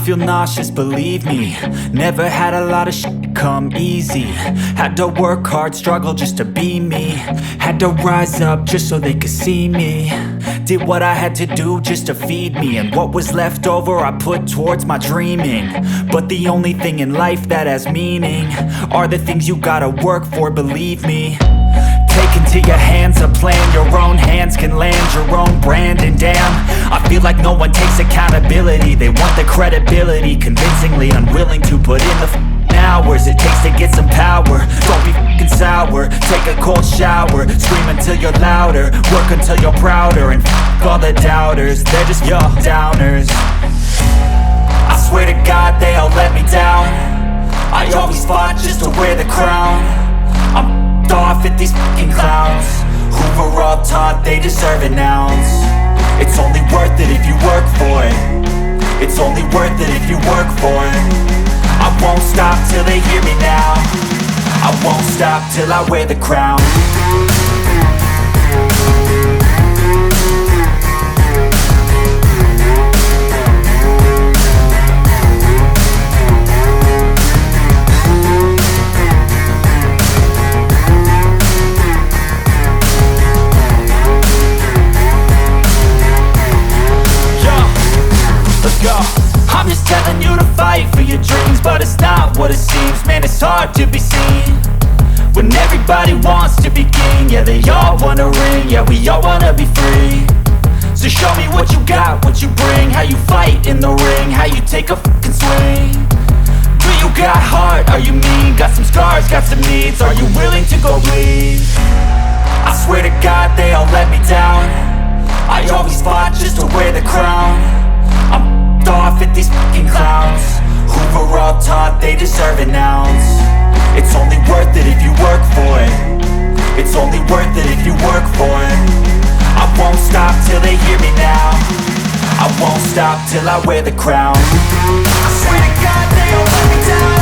feel nauseous, believe me. Never had a lot of shit come easy. Had to work hard, struggle just to be me. Had to rise up just so they could see me. Did what I had to do just to feed me, and what was left over I put towards my dreaming. But the only thing in life that has meaning are the things you gotta work for, believe me. Take into your hands a plan, your own hands can land your own brand. And damn, I feel like no one takes accountability. They want the credibility, convincingly unwilling to put in the hours it takes to get some power. Don't be f***ing sour, take a cold shower. Scream until you're louder, work until you're prouder. And f*** all the doubters, they're just your downers. I swear to God they all let me down. I always fought just to wear the crown. I'm off at these f***ing clowns who were all taught they deserve an ounce. It's only worth it if you work for it. It's only worth it if you work for it. I won't stop till they hear me now. I won't stop till I wear the crown. I'm just telling you to fight for your dreams, but it's not what it seems. Man, it's hard to be seen when everybody wants to be king. Yeah, they all wanna ring, yeah, we all wanna be free. So show me what you got, what you bring, how you fight in the ring, how you take a fucking swing. Do you got heart, are you mean? Got some scars, got some needs, are you willing to go bleed? I swear to God they all let me down. I always fought just to wear the crown. I'm off at these f***ing clowns who were all taught they deserve an ounce. It's only worth it if you work for it. It's only worth it if you work for it. I won't stop till they hear me now. I won't stop till I wear the crown. I swear to God they all let me down.